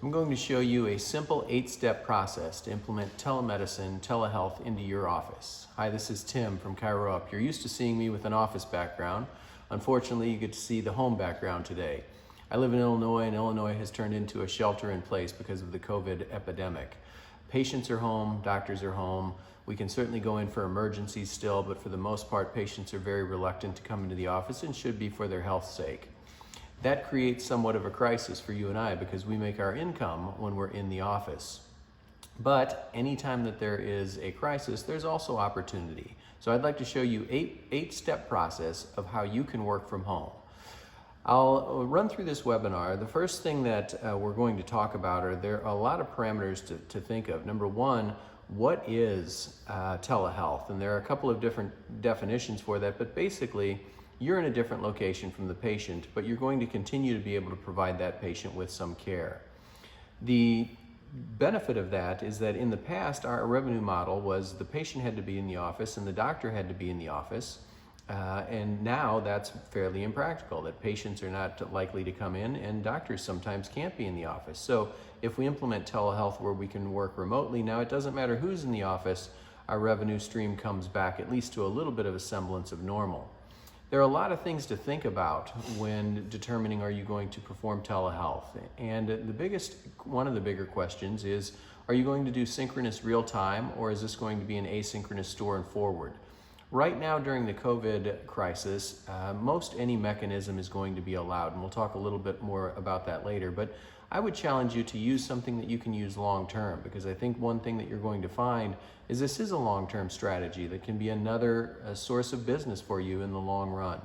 I'm going to show you a simple 8-step process to implement telemedicine, telehealth into your office. Hi, this is Tim from Cairo Up. You're used to seeing me with an office background. Unfortunately, you get to see the home background today. I live in Illinois, and Illinois has turned into a shelter in place because of the COVID epidemic. Patients are home, doctors are home. We can certainly go in for emergencies still, but for the most part, patients are very reluctant to come into the office and should be for their health's sake. That creates somewhat of a crisis for you and I because we make our income when we're in the office. But anytime that there is a crisis, there's also opportunity. So I'd like to show you eight-step process of how you can work from home. I'll run through this webinar. The first thing that we're going to talk about there are a lot of parameters to think of. Number one, what is telehealth? And there are a couple of different definitions for that, but basically, you're in a different location from the patient, but you're going to continue to be able to provide that patient with some care. The benefit of that is that in the past, our revenue model was the patient had to be in the office and the doctor had to be in the office. And now that's fairly impractical, that patients are not likely to come in and doctors sometimes can't be in the office. So if we implement telehealth where we can work remotely, now it doesn't matter who's in the office, our revenue stream comes back at least to a little bit of a semblance of normal. There are a lot of things to think about when determining are you going to perform telehealth. And one of the bigger questions is, are you going to do synchronous real time or is this going to be an asynchronous store and forward? Right now during the COVID crisis, most any mechanism is going to be allowed, and we'll talk a little bit more about that later. But I would challenge you to use something that you can use long term, because I think one thing that you're going to find is this is a long-term strategy that can be another source of business for you in the long run.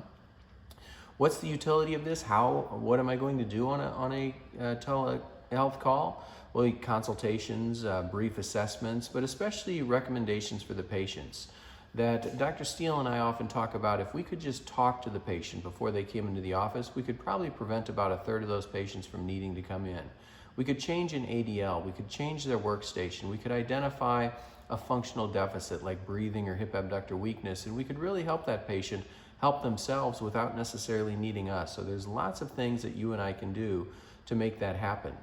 What's the utility of this? What am I going to do on a telehealth call? Well, consultations, brief assessments, but especially recommendations for the patients. That Dr. Steele and I often talk about, if we could just talk to the patient before they came into the office, we could probably prevent about a third of those patients from needing to come in. We could change an ADL, we could change their workstation, we could identify a functional deficit like breathing or hip abductor weakness, and we could really help that patient help themselves without necessarily needing us. So there's lots of things that you and I can do to make that happen.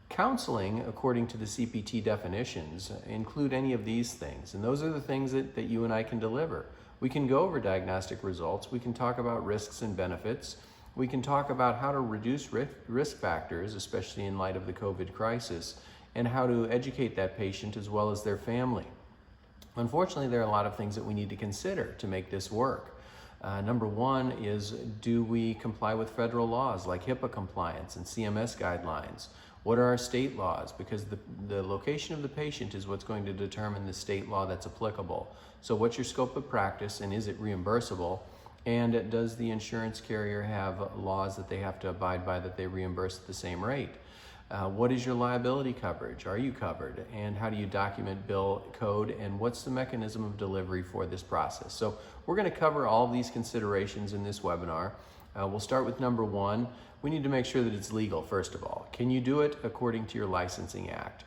Counseling, according to the CPT definitions, include any of these things, and those are the things that you and I can deliver. We can go over diagnostic results, we can talk about risks and benefits, we can talk about how to reduce risk factors, especially in light of the COVID crisis, and how to educate that patient as well as their family. Unfortunately, there are a lot of things that we need to consider to make this work. Number one is, do we comply with federal laws like HIPAA compliance and CMS guidelines? What are our state laws? Because the location of the patient is what's going to determine the state law that's applicable. So what's your scope of practice, and is it reimbursable? And does the insurance carrier have laws that they have to abide by that they reimburse at the same rate? What is your liability coverage? Are you covered? And how do you document bill code? And what's the mechanism of delivery for this process? So we're going to cover all of these considerations in this webinar. We'll start with number one. We need to make sure that it's legal, first of all. Can you do it according to your licensing act?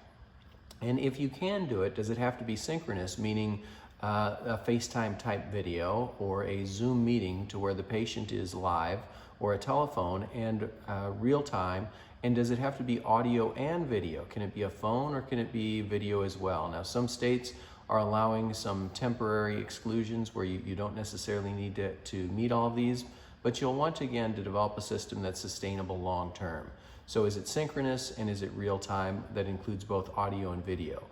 And if you can do it, does it have to be synchronous, meaning a FaceTime type video or a Zoom meeting to where the patient is live, or a telephone and real time? And does it have to be audio and video? Can it be a phone or can it be video as well? Now, some states are allowing some temporary exclusions where you don't necessarily need to meet all of these, but you'll want, again, to develop a system that's sustainable long term. So is it synchronous and is it real time? That includes both audio and video.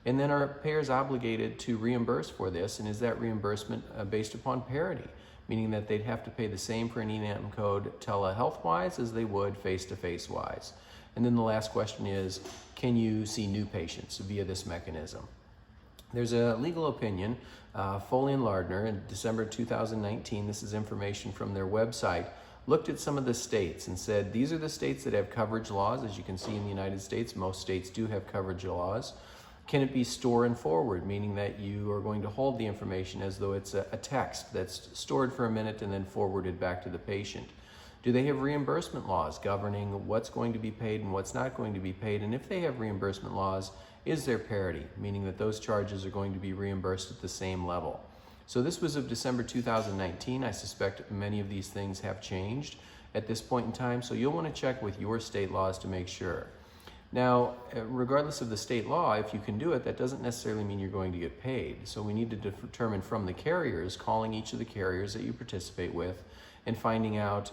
And then are payers obligated to reimburse for this, and is that reimbursement based upon parity? Meaning that they'd have to pay the same for an ENAM code telehealth-wise as they would face-to-face wise. And then the last question is, can you see new patients via this mechanism? There's a legal opinion, Foley and Lardner, in December 2019, this is information from their website, looked at some of the states and said, these are the states that have coverage laws. As you can see in the United States, most states do have coverage laws. Can it be store and forward, meaning that you are going to hold the information as though it's a text that's stored for a minute and then forwarded back to the patient? Do they have reimbursement laws governing what's going to be paid and what's not going to be paid? And if they have reimbursement laws, is there parity, meaning that those charges are going to be reimbursed at the same level? So this was of December 2019. I suspect many of these things have changed at this point in time, so you'll want to check with your state laws to make sure. Now, regardless of the state law, if you can do it, that doesn't necessarily mean you're going to get paid. So we need to determine from the carriers, calling each of the carriers that you participate with and finding out,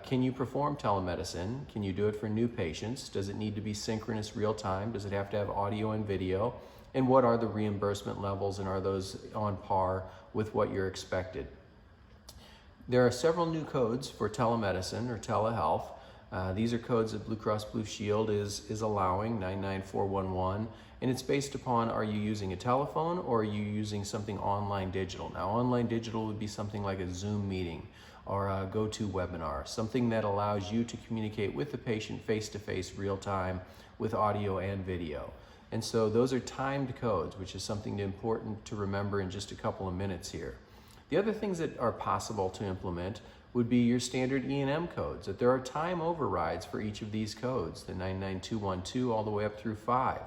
can you perform telemedicine? Can you do it for new patients? Does it need to be synchronous real time? Does it have to have audio and video? And what are the reimbursement levels, and are those on par with what you're expected? There are several new codes for telemedicine or telehealth. These are codes that Blue Cross Blue Shield is allowing, 99411, and it's based upon, are you using a telephone or are you using something online digital? Now, online digital would be something like a Zoom meeting or a GoToWebinar, something that allows you to communicate with the patient face-to-face, real-time, with audio and video. And so those are timed codes, which is something important to remember in just a couple of minutes here. The other things that are possible to implement would be your standard E&M codes, that there are time overrides for each of these codes, the 99212 all the way up through 5.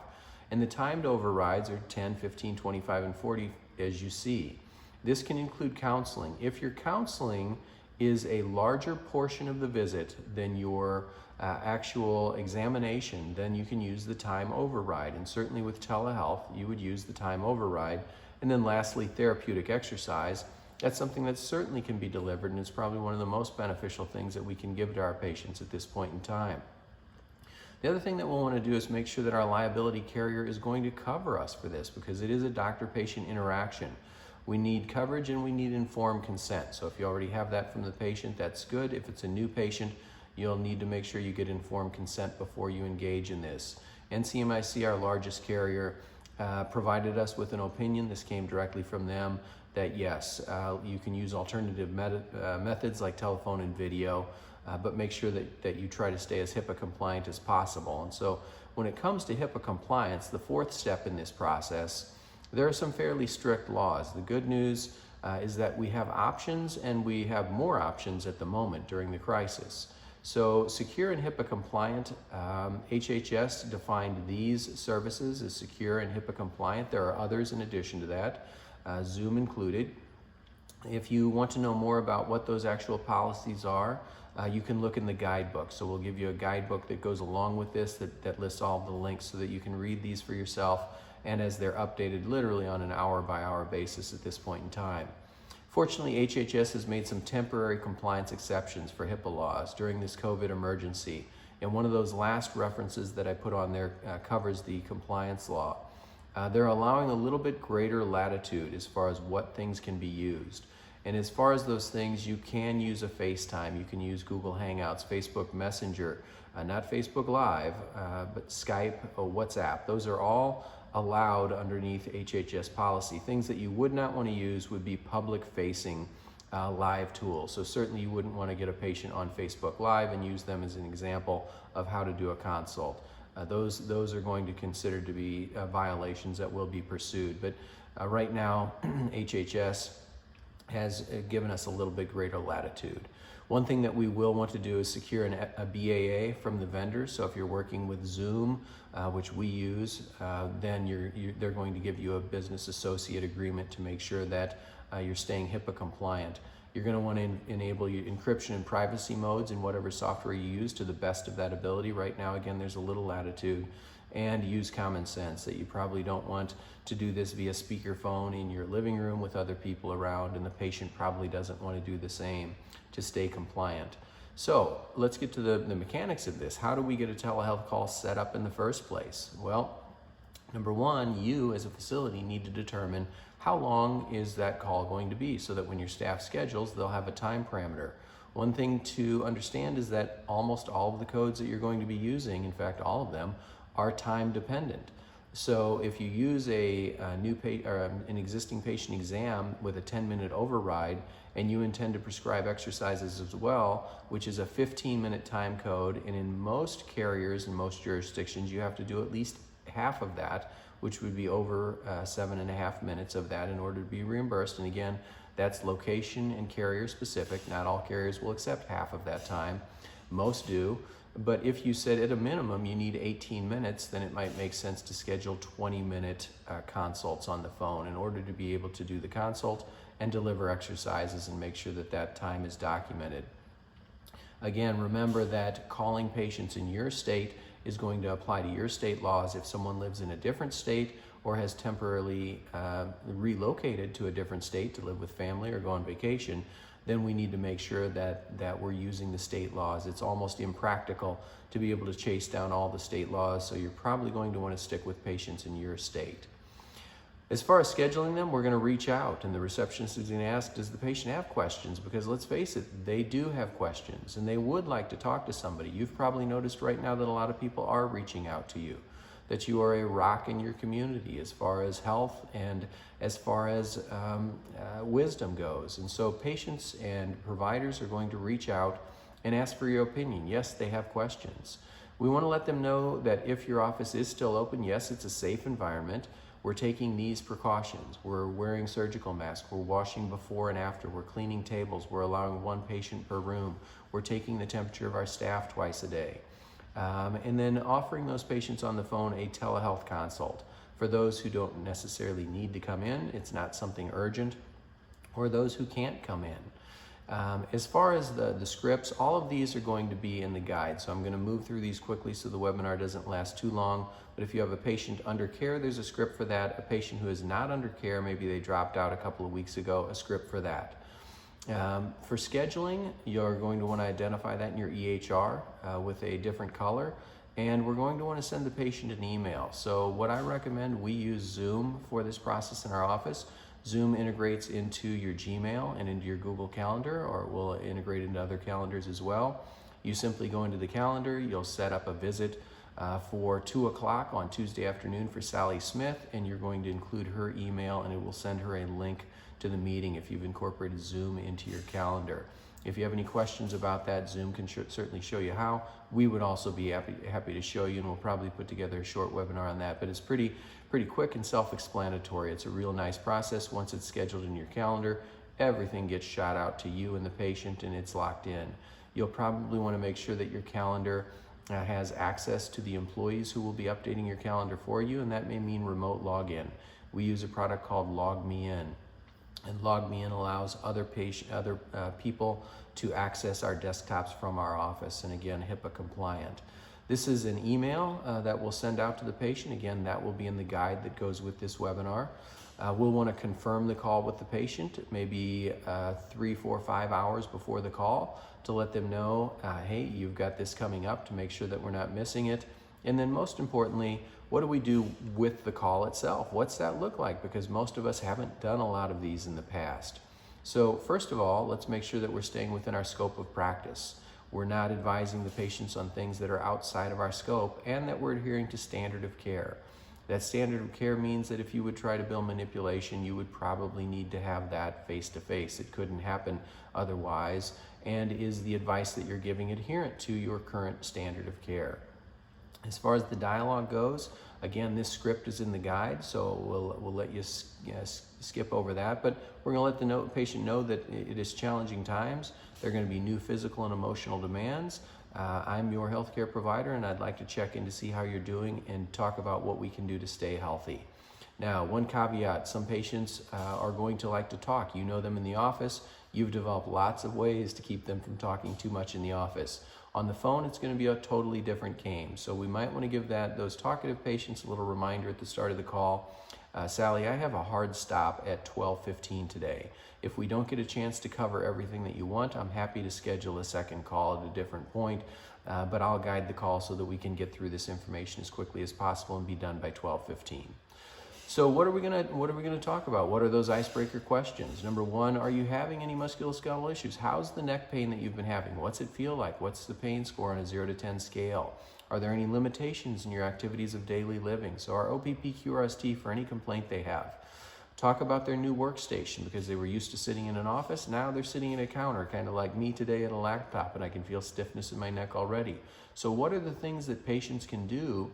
And the timed overrides are 10, 15, 25, and 40 as you see. This can include counseling. If your counseling is a larger portion of the visit than your actual examination, then you can use the time override. And certainly with telehealth, you would use the time override. And then lastly, therapeutic exercise. That's something that certainly can be delivered, and it's probably one of the most beneficial things that we can give to our patients at this point in time. The other thing that we'll want to do is make sure that our liability carrier is going to cover us for this, because it is a doctor-patient interaction. We need coverage and we need informed consent. So if you already have that from the patient, that's good. If it's a new patient, you'll need to make sure you get informed consent before you engage in this. NCMIC, our largest carrier, provided us with an opinion. This came directly from them, that yes, you can use alternative methods like telephone and video, but make sure that you try to stay as HIPAA compliant as possible. And so when it comes to HIPAA compliance, the fourth step in this process, there are some fairly strict laws. The good news is that we have options, and we have more options at the moment during the crisis. So secure and HIPAA compliant, HHS defined these services as secure and HIPAA compliant. There are others in addition to that, Zoom included. If you want to know more about what those actual policies are, you can look in the guidebook. So we'll give you a guidebook that goes along with this that lists all the links so that you can read these for yourself, and as they're updated literally on an hour-by-hour basis at this point in time. Fortunately, HHS has made some temporary compliance exceptions for HIPAA laws during this COVID emergency, and one of those last references that I put on there covers the compliance law. They're allowing a little bit greater latitude as far as what things can be used. And as far as those things, you can use a FaceTime, you can use Google Hangouts, Facebook Messenger, not Facebook Live, but Skype or WhatsApp. Those are all allowed underneath HHS policy. Things that you would not want to use would be public-facing live tools. So certainly you wouldn't want to get a patient on Facebook Live and use them as an example of how to do a consult. Those are going to consider to be violations that will be pursued. But right now, HHS has given us a little bit greater latitude. One thing that we will want to do is secure a BAA from the vendors. So if you're working with Zoom, which we use, then they're going to give you a business associate agreement to make sure that you're staying HIPAA compliant. You're going to want to enable your encryption and privacy modes in whatever software you use to the best of that ability. Right now, again, there's a little latitude. And use common sense, that you probably don't want to do this via speakerphone in your living room with other people around, and the patient probably doesn't want to do the same to stay compliant. So let's get to the mechanics of this. How do we get a telehealth call set up in the first place? Well, number one, you as a facility need to determine how long is that call going to be, so that when your staff schedules, they'll have a time parameter. One thing to understand is that almost all of the codes that you're going to be using, in fact all of them, are time dependent. So if you use an existing patient exam with a 10-minute override, and you intend to prescribe exercises as well, which is a 15-minute time code, and in most carriers and most jurisdictions you have to do at least half of that, which would be over 7.5 minutes of that in order to be reimbursed. And again, that's location and carrier specific. Not all carriers will accept half of that time. Most do. But if you said at a minimum you need 18 minutes, then it might make sense to schedule 20-minute consults on the phone in order to be able to do the consult and deliver exercises and make sure that that time is documented. Again, remember that calling patients in your state is going to apply to your state laws. If someone lives in a different state or has temporarily relocated to a different state to live with family or go on vacation, then we need to make sure that we're using the state laws. It's almost impractical to be able to chase down all the state laws, so you're probably going to want to stick with patients in your state. As far as scheduling them, we're going to reach out, and the receptionist is going to ask, does the patient have questions? Because let's face it, they do have questions, and they would like to talk to somebody. You've probably noticed right now that a lot of people are reaching out to you, that you are a rock in your community as far as health and as far as wisdom goes. And so patients and providers are going to reach out and ask for your opinion. Yes, they have questions. We want to let them know that if your office is still open, yes, it's a safe environment. We're taking these precautions. We're wearing surgical masks. We're washing before and after. We're cleaning tables. We're allowing one patient per room. We're taking the temperature of our staff twice a day. And then offering those patients on the phone a telehealth consult for those who don't necessarily need to come in. It's not something urgent, or those who can't come in. As far as the scripts, all of these are going to be in the guide. So I'm going to move through these quickly so the webinar doesn't last too long. But if you have a patient under care, there's a script for that. A patient who is not under care, maybe they dropped out a couple of weeks ago, a script for that. For scheduling, you're going to want to identify that in your EHR with a different color. And we're going to want to send the patient an email. So what I recommend, we use Zoom for this process in our office. Zoom integrates into your Gmail and into your Google Calendar, or it will integrate into other calendars as well. You simply go into the calendar, you'll set up a visit for 2 o'clock on Tuesday afternoon for Sally Smith, and you're going to include her email, and it will send her a link to the meeting if you've incorporated Zoom into your calendar. If you have any questions about that, Zoom can certainly show you how. We would also be happy to show you, and we'll probably put together a short webinar on that. But it's pretty quick and self-explanatory. It's a real nice process. Once it's scheduled in your calendar, everything gets shot out to you and the patient, and it's locked in. You'll probably want to make sure that your calendar has access to the employees who will be updating your calendar for you, and that may mean remote login. We use a product called Log Me In. And Log Me In allows other people to access our desktops from our office, and again, HIPAA compliant. This is an email that we'll send out to the patient. Again, that will be in the guide that goes with this webinar. We'll want to confirm the call with the patient, maybe 3, 4, 5 hours before the call, to let them know, hey, you've got this coming up, to make sure that we're not missing it. And then most importantly, what do we do with the call itself? What's that look like? Because most of us haven't done a lot of these in the past. So first of all, let's make sure that we're staying within our scope of practice. We're not advising the patients on things that are outside of our scope, and that we're adhering to standard of care. That standard of care means that if you would try to bill manipulation, you would probably need to have that face-to-face. It couldn't happen otherwise. And is the advice that you're giving adherent to your current standard of care? As far as the dialogue goes, again, this script is in the guide, so we'll let you skip over that. But we're going to let the patient know that it is challenging times. There are going to be new physical and emotional demands. I'm your healthcare provider, and I'd like to check in to see how you're doing and talk about what we can do to stay healthy. Now, one caveat, some patients are going to like to talk. You know them in the office. You've developed lots of ways to keep them from talking too much in the office. On the phone, it's going to be a totally different game. So we might want to give those talkative patients a little reminder at the start of the call. Sally, I have a hard stop at 12:15 today. If we don't get a chance to cover everything that you want, I'm happy to schedule a second call at a different point, but I'll guide the call so that we can get through this information as quickly as possible and be done by 12:15. So what are we gonna talk about? What are those icebreaker questions? Number one, are you having any musculoskeletal issues? How's the neck pain that you've been having? What's it feel like? What's the pain score on a 0 to 10 scale? Are there any limitations in your activities of daily living? So our OPP QRST for any complaint they have. Talk about their new workstation, because they were used to sitting in an office. Now they're sitting at a counter, kind of like me today at a laptop, and I can feel stiffness in my neck already. So what are the things that patients can do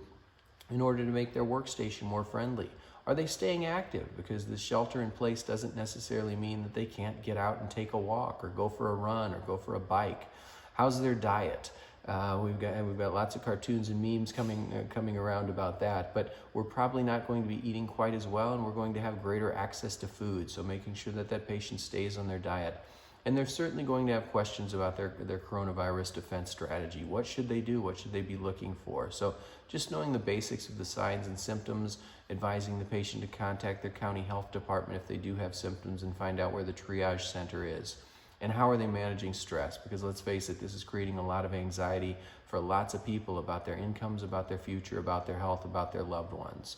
in order to make their workstation more friendly? Are they staying active? Because the shelter in place doesn't necessarily mean that they can't get out and take a walk or go for a run or go for a bike. How's their diet? We've got lots of cartoons and memes coming around about that, but we're probably not going to be eating quite as well, and we're going to have greater access to food. So making sure that patient stays on their diet. And they're certainly going to have questions about their coronavirus defense strategy. What should they do? What should they be looking for? So just knowing the basics of the signs and symptoms, advising the patient to contact their county health department if they do have symptoms and find out where the triage center is. And how are they managing stress? Because let's face it, this is creating a lot of anxiety for lots of people about their incomes, about their future, about their health, about their loved ones.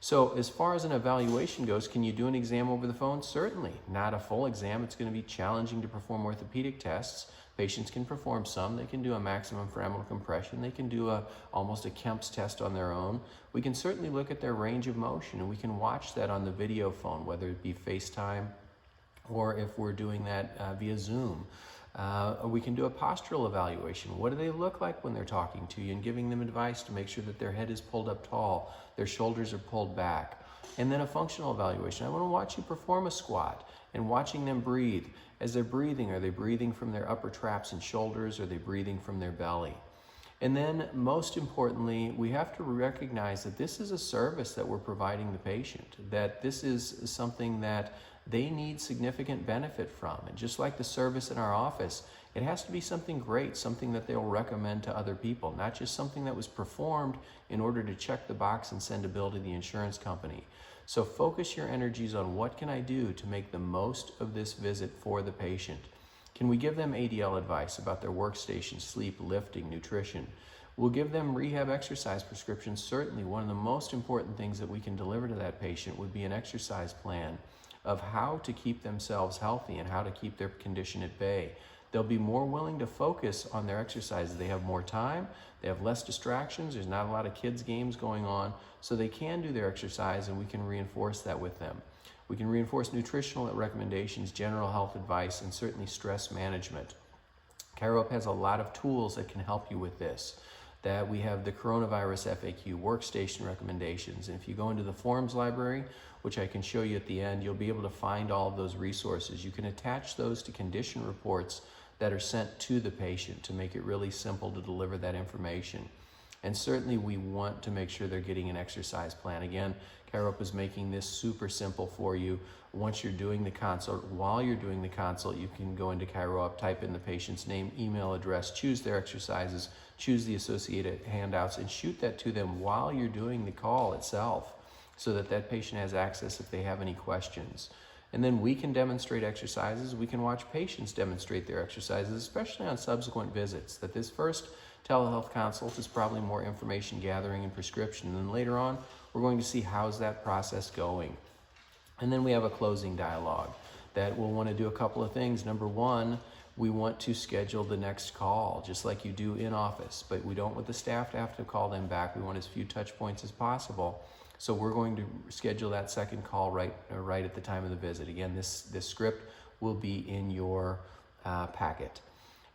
So as far as an evaluation goes, can you do an exam over the phone? Certainly. Not a full exam. It's going to be challenging to perform orthopedic tests. Patients can perform some. They can do a maximum foraminal compression. They can do almost a Kemp's test on their own. We can certainly look at their range of motion, and we can watch that on the video phone, whether it be FaceTime or if we're doing that via Zoom. We can do a postural evaluation. What do they look like when they're talking to you, and giving them advice to make sure that their head is pulled up tall, their shoulders are pulled back. And then a functional evaluation. I want to watch you perform a squat and watching them breathe. As they're breathing, are they breathing from their upper traps and shoulders? Or are they breathing from their belly? And then most importantly, we have to recognize that this is a service that we're providing the patient, that this is something that they need significant benefit from. And just like the service in our office, it has to be something great, something that they'll recommend to other people, not just something that was performed in order to check the box and send a bill to the insurance company. So focus your energies on what can I do to make the most of this visit for the patient. Can we give them ADL advice about their workstation, sleep, lifting, nutrition? We'll give them rehab exercise prescriptions. Certainly one of the most important things that we can deliver to that patient would be an exercise plan of how to keep themselves healthy and how to keep their condition at bay. They'll be more willing to focus on their exercises. They have more time, they have less distractions, there's not a lot of kids' games going on, so they can do their exercise, and we can reinforce that with them. We can reinforce nutritional recommendations, general health advice, and certainly stress management. ChiroUp has a lot of tools that can help you with this. That we have the coronavirus FAQ workstation recommendations. And if you go into the forms library, which I can show you at the end, you'll be able to find all of those resources. You can attach those to condition reports that are sent to the patient to make it really simple to deliver that information. And certainly we want to make sure they're getting an exercise plan. Again, ChiroUp is making this super simple for you. Once you're doing the consult, while you're doing the consult, you can go into ChiroUp, type in the patient's name, email address, choose their exercises, choose the associated handouts, and shoot that to them while you're doing the call itself, so that that patient has access if they have any questions. And then we can demonstrate exercises. We can watch patients demonstrate their exercises, especially on subsequent visits. That this first telehealth consult is probably more information gathering and prescription. And then later on, we're going to see how's that process going. And then we have a closing dialogue that we'll want to do a couple of things. Number one, we want to schedule the next call, just like you do in office, but we don't want the staff to have to call them back. We want as few touch points as possible. So we're going to schedule that second call right at the time of the visit. Again, this script will be in your packet.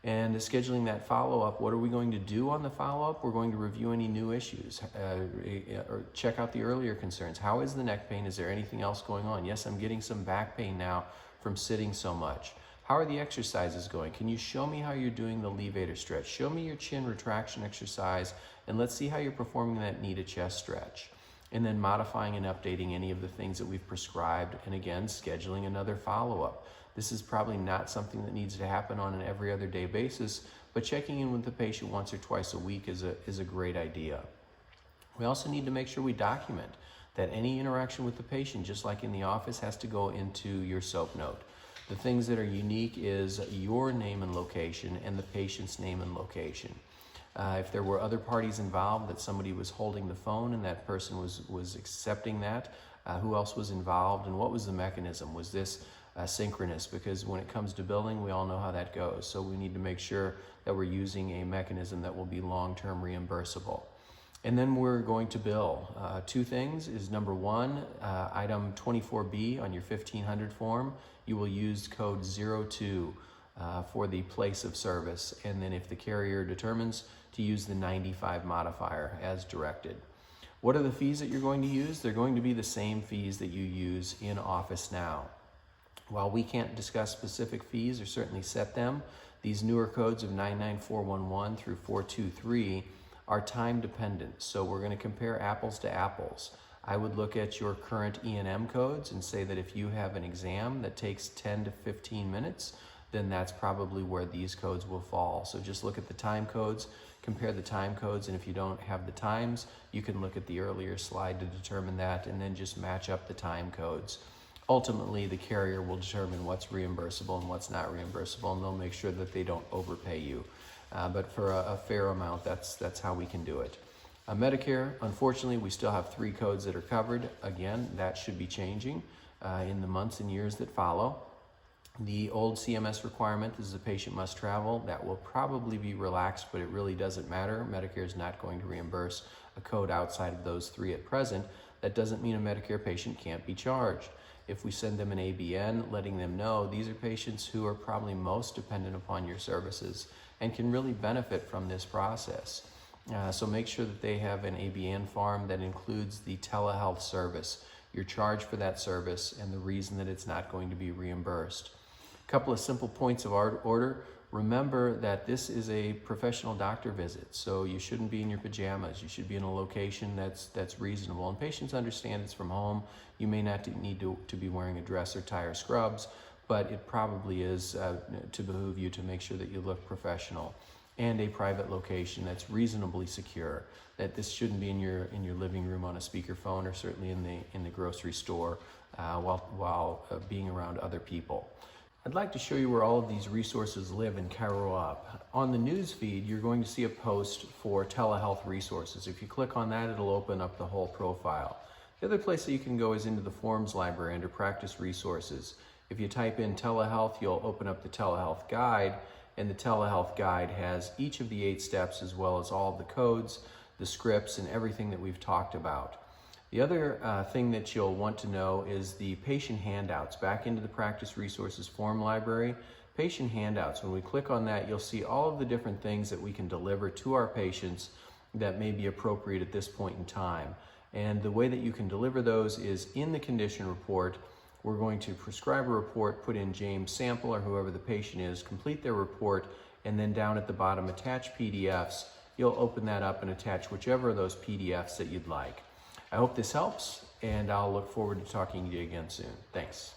And scheduling that follow-up, what are we going to do on the follow-up? We're going to review any new issues, or check out the earlier concerns. How is the neck pain? Is there anything else going on? Yes, I'm getting some back pain now from sitting so much. How are the exercises going? Can you show me how you're doing the levator stretch? Show me your chin retraction exercise, and let's see how you're performing that knee to chest stretch. And then modifying and updating any of the things that we've prescribed, and again, scheduling another follow-up. This is probably not something that needs to happen on an every other day basis, but checking in with the patient once or twice a week is a great idea. We also need to make sure we document that any interaction with the patient, just like in the office, has to go into your SOAP note. The things that are unique is your name and location and the patient's name and location. If there were other parties involved, that somebody was holding the phone and that person was accepting that, who else was involved and what was the mechanism? Was this synchronous? Because when it comes to billing, we all know how that goes. So we need to make sure that we're using a mechanism that will be long-term reimbursable. And then we're going to bill. Two things is, number one, item 24B on your 1500 form, you will use code 02 for the place of service. And then if the carrier determines to use the 95 modifier as directed. What are the fees that you're going to use? They're going to be the same fees that you use in office now. While we can't discuss specific fees or certainly set them, these newer codes of 99411 through 423 are time dependent. So we're going to compare apples to apples. I would look at your current E&M codes and say that if you have an exam that takes 10 to 15 minutes, then that's probably where these codes will fall. So just look at the time codes, compare the time codes, and if you don't have the times, you can look at the earlier slide to determine that, and then just match up the time codes. Ultimately, the carrier will determine what's reimbursable and what's not reimbursable, and they'll make sure that they don't overpay you. But for a fair amount, that's how we can do it. Medicare, unfortunately, we still have 3 codes that are covered. Again, that should be changing in the months and years that follow. The old CMS requirement is the patient must travel. That will probably be relaxed, but it really doesn't matter. Medicare is not going to reimburse a code outside of those 3 at present. That doesn't mean a Medicare patient can't be charged. If we send them an ABN, letting them know these are patients who are probably most dependent upon your services and can really benefit from this process. So make sure that they have an ABN form that includes the telehealth service, your charge for that service, and the reason that it's not going to be reimbursed. A couple of simple points of order. Remember that this is a professional doctor visit, so you shouldn't be in your pajamas. You should be in a location that's reasonable. And patients understand it's from home. You may not need to be wearing a dress or tie or scrubs, but it probably is to behoove you to make sure that you look professional. And a private location that's reasonably secure. That this shouldn't be in your living room on a speakerphone, or certainly in the grocery store while being around other people. I'd like to show you where all of these resources live in ChiroUp. On the news feed, you're going to see a post for telehealth resources. If you click on that, it'll open up the whole profile. The other place that you can go is into the forms library under practice resources. If you type in telehealth, you'll open up the telehealth guide, and the telehealth guide has each of the 8 steps as well as all of the codes, the scripts, and everything that we've talked about. The other thing that you'll want to know is the patient handouts. Back into the practice resources form library, patient handouts. When we click on that, you'll see all of the different things that we can deliver to our patients that may be appropriate at this point in time. And the way that you can deliver those is in the condition report. We're going to prescribe a report, put in James sample or whoever the patient is, complete their report, and then down at the bottom, attach PDFs. You'll open that up and attach whichever of those PDFs that you'd like. I hope this helps, and I'll look forward to talking to you again soon. Thanks.